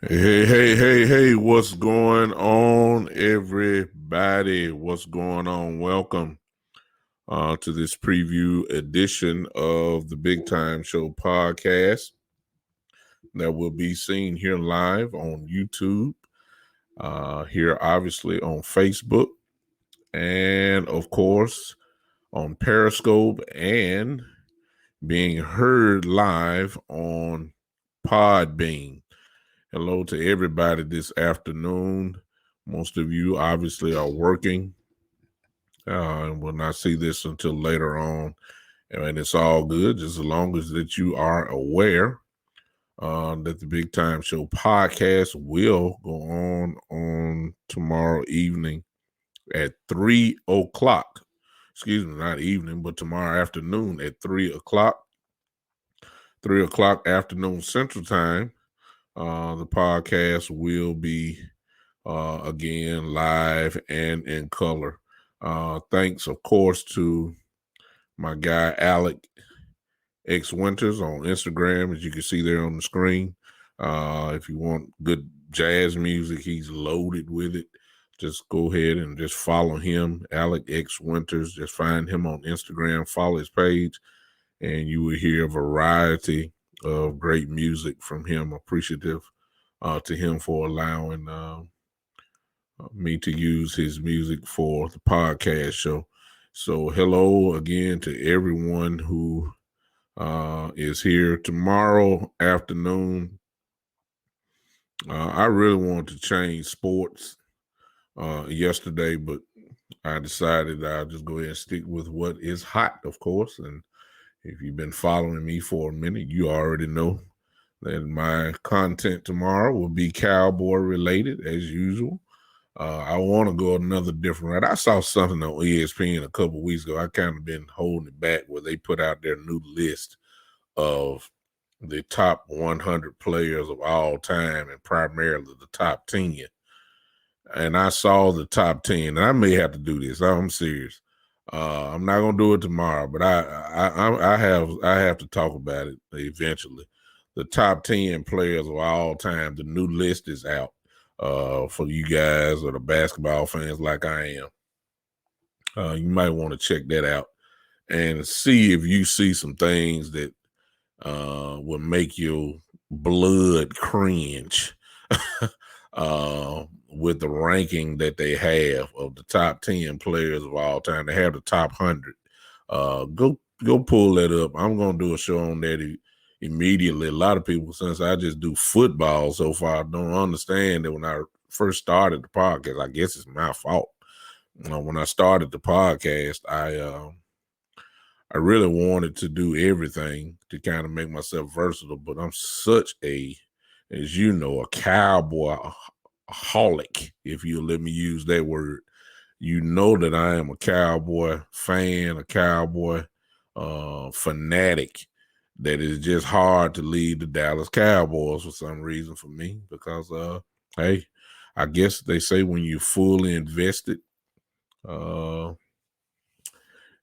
Hey, what's going on, everybody? What's going on? Welcome to this preview edition of the Big Time Show podcast that will be seen here live on YouTube, here obviously on Facebook, and of course on Periscope, and being heard live on Podbean. Hello to everybody this afternoon. Most of you obviously are working and will not see this until later on. And it's all good, just as long as that you are aware that the Big Time Show podcast will go on tomorrow evening at 3 o'clock. Excuse me, not evening, but tomorrow afternoon at 3 o'clock. 3 o'clock afternoon Central Time. The podcast will be again live and in color. Thanks, of course, to my guy Alec X Winters on Instagram, as you can see there on the screen. If you want good jazz music, he's loaded with it. Just go ahead and just follow him, Alec X Winters. Just find him on Instagram, follow his page, and you will hear a variety of great music from him. Appreciative to him for allowing me to use his music for the podcast show. So hello again to everyone who is here tomorrow afternoon. I really wanted to change sports yesterday, but I decided I'll just go ahead and stick with what is hot, of course. And if you've been following me for a minute, you already know that my content tomorrow will be cowboy related as usual. I want to go another different route. I saw something on ESPN a couple weeks ago. I kind of been holding it back where they put out their new list of the top 100 players of all time and primarily the top 10. And I saw the top 10, and I may have to do this. I'm serious. I'm not gonna do it tomorrow, but I have to talk about it eventually. The top 10 players of all time. The new list is out for you guys or the basketball fans like I am. You might want to check that out and see if you see some things that will make your blood cringe with the ranking that they have of the top 10 players of all time. They have the top 100. Go pull that up. I'm going to do a show on that immediately. A lot of people, since I just do football so far, don't understand that when I first started the podcast, I guess it's my fault. When I started the podcast, I really wanted to do everything to kind of make myself versatile, but I'm such as you know, a cowboy holic, if you'll let me use that word. You know that I am a cowboy fan, a cowboy fanatic, that is just hard to leave the Dallas Cowboys for some reason for me, because hey, I guess they say when you're fully invested,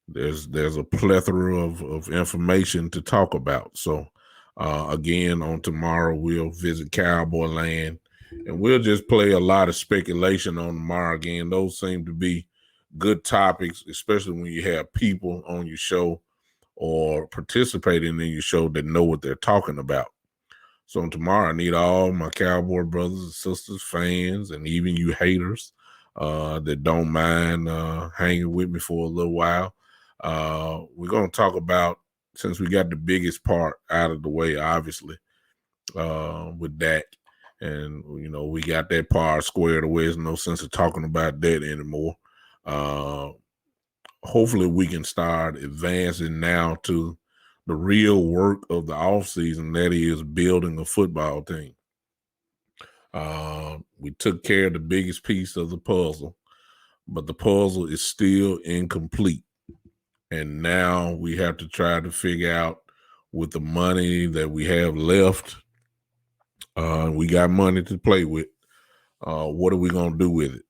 there's a plethora of information to talk about. So again, on tomorrow we'll visit Cowboy Land, and we'll just play a lot of speculation on tomorrow. Again, those seem to be good topics, especially when you have people on your show or participating in your show that know what they're talking about. So tomorrow, I need all my Cowboy brothers and sisters, fans, and even you haters that don't mind hanging with me for a little while. We're going to talk about, since we got the biggest part out of the way, obviously, with Dak. And, you know, we got that part squared away. There's no sense of talking about that anymore. Hopefully we can start advancing now to the real work of the offseason, that is building a football team. We took care of the biggest piece of the puzzle, but the puzzle is still incomplete. And now we have to try to figure out, with the money that we have left, we got money to play with, what are we going to do with it?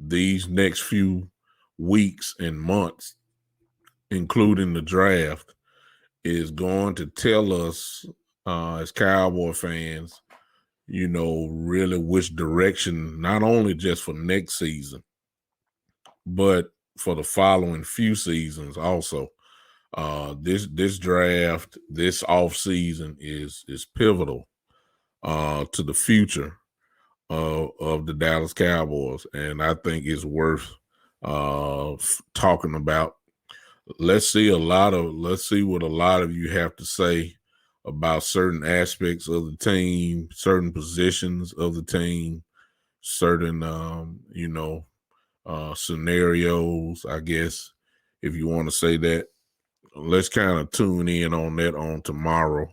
These next few weeks and months, including the draft, is going to tell us as Cowboy fans, you know, really which direction, not only just for next season, but for the following few seasons also. This draft, this off season is pivotal to the future of the Dallas Cowboys, and I think it's worth talking about. Let's see what a lot of you have to say about certain aspects of the team, certain positions of the team, certain scenarios, I guess, if you want to say that. Let's kind of tune in on that on tomorrow,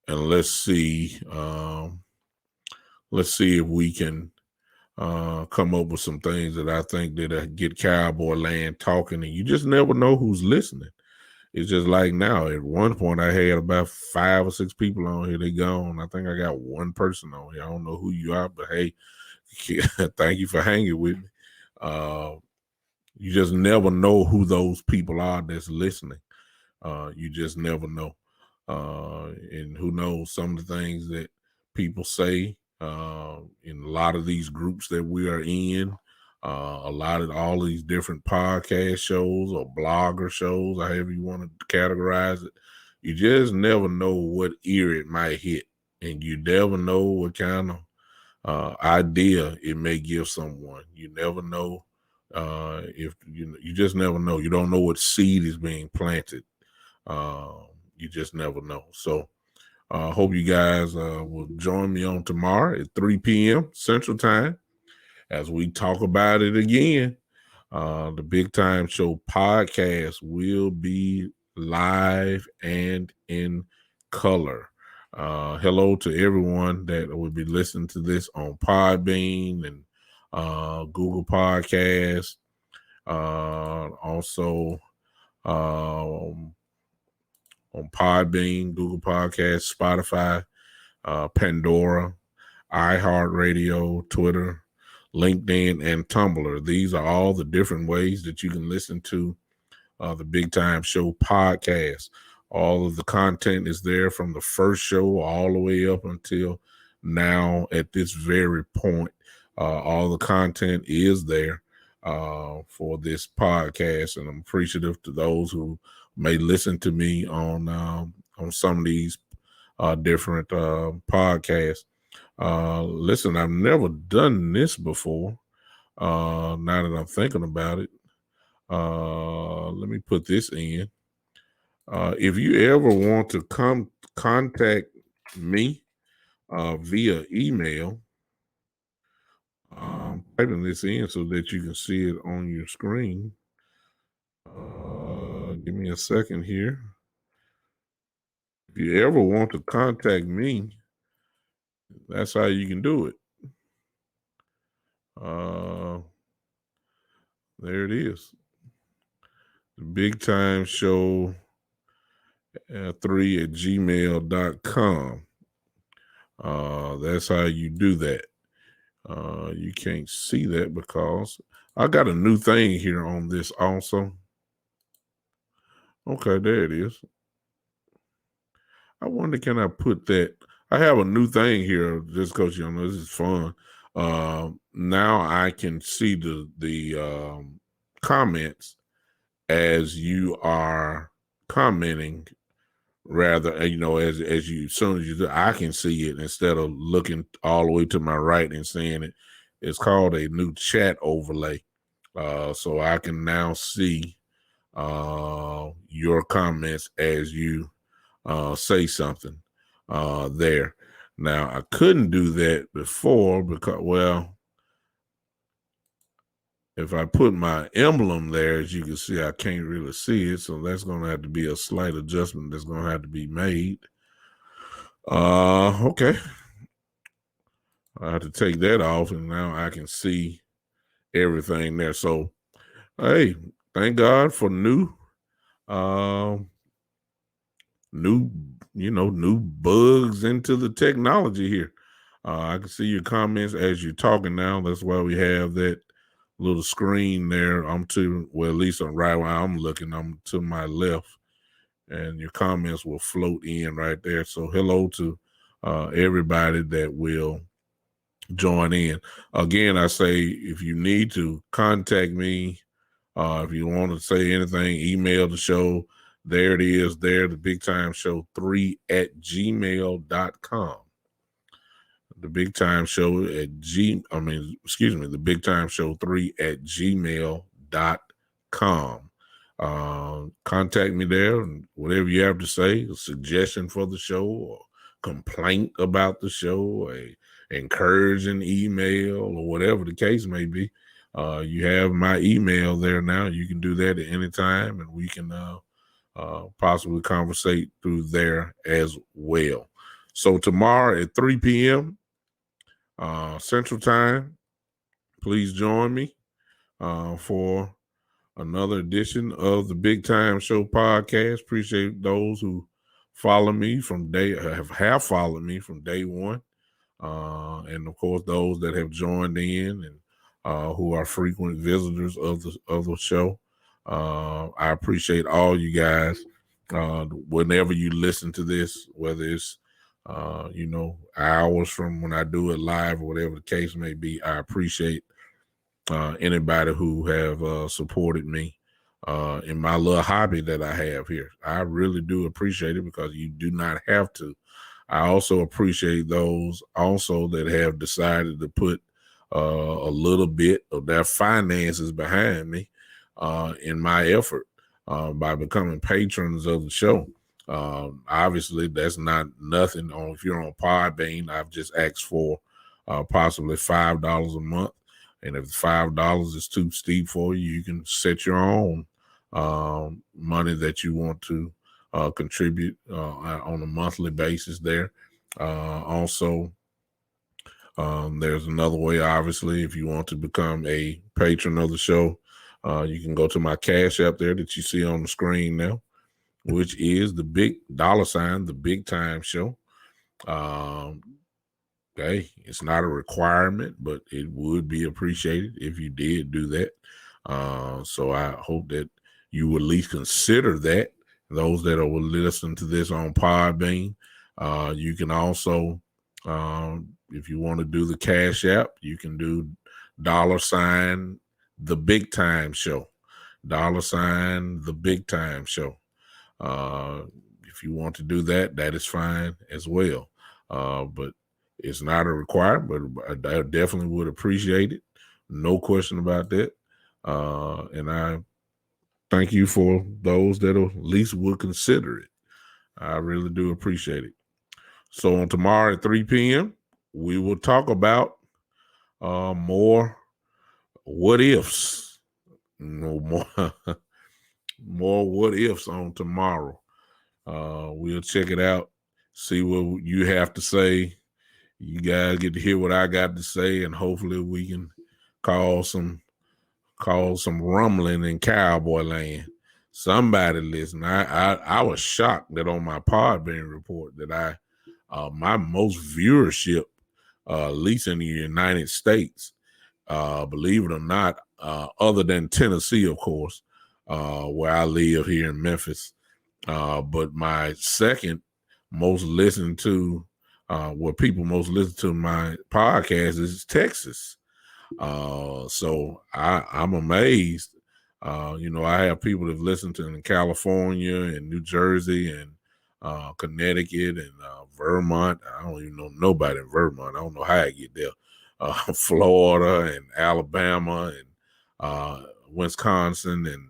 and let's see if we can come up with some things that I think that get Cowboy Land talking. And you just never know who's listening. It's just like now. At one point, I had about 5 or 6 people on here. They gone. I think I got one person on here. I don't know who you are, but hey, thank you for hanging with me. You just never know who those people are that's listening. You just never know. And who knows, some of the things that people say in a lot of these groups that we are in, all of these different podcast shows or blogger shows, however you want to categorize it, you just never know what ear it might hit, and you never know what kind of idea it may give someone. You never know. If you just never know. You don't know what seed is being planted. You just never know. So I hope you guys will join me on tomorrow at 3 p.m. Central Time as we talk about it again. The Big Time Show podcast will be live and in color. Hello to everyone that will be listening to this on Podbean and Google Podcasts. Also on Podbean, Google Podcasts, Spotify, Pandora, iHeartRadio, Twitter, LinkedIn, and Tumblr. These are all the different ways that you can listen to the Big Time Show podcast. All of the content is there from the first show all the way up until now at this very point. All the content is there for this podcast, and I'm appreciative to those who may listen to me on some of these different podcasts. Listen, I've never done this before. Now that I'm thinking about it, let me put this in. If you ever want to contact me via email, I'm typing this in so that you can see it on your screen. Give me a second here. If you ever want to contact me, that's how you can do it. There it is. The Big Time Show 3 at gmail.com. That's how you do that. You can't see that because I got a new thing here on this also. Okay, there it is. I wonder, can I put that? I have a new thing here, just because this is fun. Now I can see the comments as you are commenting. Rather, as soon as you do, I can see it instead of looking all the way to my right and seeing it. It's called a new chat overlay. So I can now see your comments as you say something there. Now, I couldn't do that before because, well, if I put my emblem there, as you can see, I can't really see it. So that's going to have to be a slight adjustment that's going to have to be made. Okay. I have to take that off, and now I can see everything there. So, hey, thank God for new bugs into the technology here. I can see your comments as you're talking now. That's why we have that little screen there. At least right where I'm looking, I'm to my left, and your comments will float in right there. So hello to everybody that will join in. Again, I say, if you need to contact me, if you want to say anything, email the show. There it is there, the Big Time Show 3 at gmail.com. The Big Time Show the Big Time Show 3 at gmail.com. Contact me there, and whatever you have to say, a suggestion for the show, or complaint about the show, a encouraging email, or whatever the case may be. You have my email there now. You can do that at any time, and we can possibly conversate through there as well. So tomorrow at 3 p.m. Central Time, please join me for another edition of the Big Time Show podcast. Appreciate those who follow me have followed me from day one, and of course those that have joined in and who are frequent visitors of the show. I appreciate all you guys. Whenever you listen to this, whether it's hours from when I do it live or whatever the case may be, I appreciate anybody who have supported me in my little hobby that I have here. I really do appreciate it, because you do not have to. I also appreciate those also that have decided to put a little bit of their finances behind me in my effort by becoming patrons of the show. Obviously, that's not nothing. If you're on Podbean, I've just asked for possibly $5 a month. And if $5 is too steep for you, you can set your own money that you want to contribute on a monthly basis there. Also, there's another way, obviously, if you want to become a patron of the show. You can go to my Cash App there that you see on the screen now, which is the big $, the Big Time Show. Okay, it's not a requirement, but it would be appreciated if you did do that. So I hope that you would at least consider that. Those that will listen to this on Podbean, you can also, if you want to do the Cash App, you can do $, the Big Time Show, $, the Big Time Show. If you want to do that, that is fine as well. But it's not a requirement, but I definitely would appreciate it. No question about that. And I thank you for those that at least would consider it. I really do appreciate it. So on tomorrow at 3 p.m., we will talk about more what ifs. More what ifs on tomorrow. We'll check it out, see what you have to say. You guys get to hear what I got to say, and hopefully we can cause some rumbling in cowboy land. Somebody listen. I was shocked that on my Podbean report that my most viewership, at least in the United States, believe it or not, other than Tennessee, of course, where I live here in Memphis, But my second most listened to, what people most listen to my podcast is Texas. So I'm amazed. I have people that listen to in California and New Jersey and Connecticut and Vermont. I don't even know nobody in Vermont. I don't know how I get there. Florida and Alabama and Wisconsin and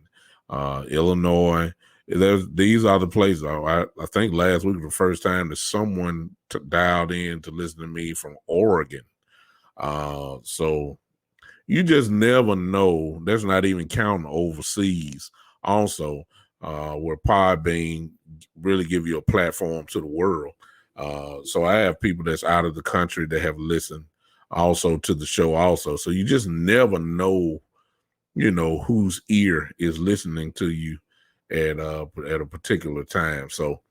Illinois. These are the places. I think last week was the first time that someone dialed in to listen to me from Oregon. So you just never know. That's not even counting overseas. Also, where Podbean really give you a platform to the world. So I have people that's out of the country that have listened also to the show also. So you just never know, whose ear is listening to you at a particular time. So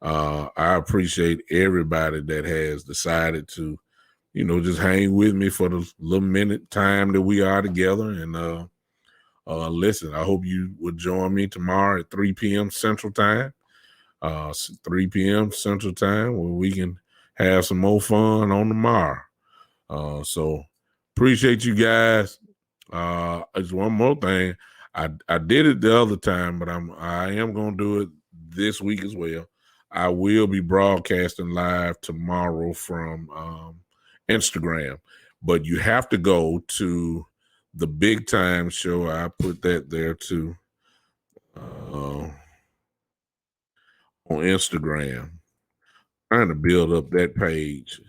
I appreciate everybody that has decided to, just hang with me for the little minute time that we are together. And listen, I hope you will join me tomorrow at 3 p.m. Central Time. 3 p.m. Central Time, where we can have some more fun on tomorrow. So appreciate you guys. Just one more thing. I did it the other time, but I am gonna do it this week as well. I will be broadcasting live tomorrow from Instagram, but you have to go to the Big Time Show. I put that there too on Instagram. Trying to build up that page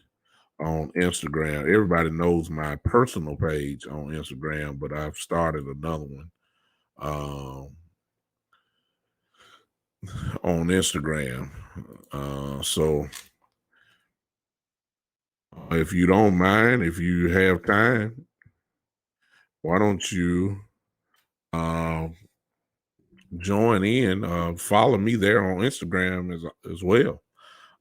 on Instagram. Everybody knows my personal page on Instagram, but I've started another one on Instagram. So if you don't mind, if you have time, why don't you join in? Follow me there on Instagram as well.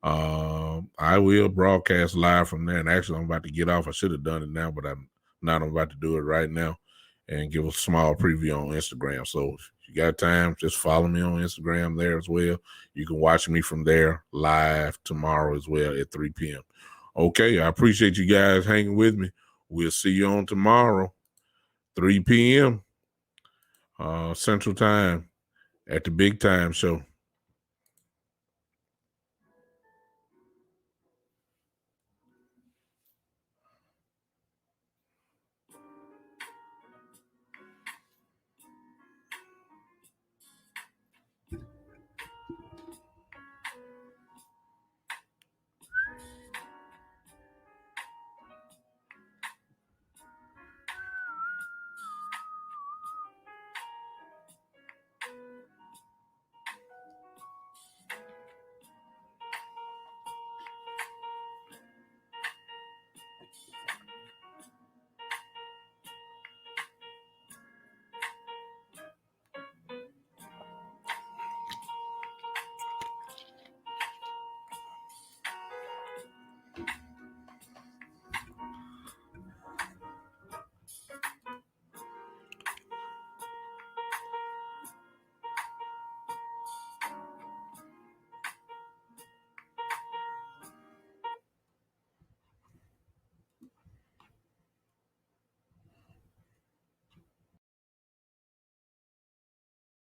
I will broadcast live from there. And actually, I'm about to get off. I should have done it now, but I'm not. I'm about to do it right now and give a small preview on Instagram. So if you got time, just follow me on Instagram there as well. You can watch me from there live tomorrow as well at 3 p.m. Okay, I appreciate you guys hanging with me. We'll see you on tomorrow, 3 p.m. Central Time at the Big Time Show.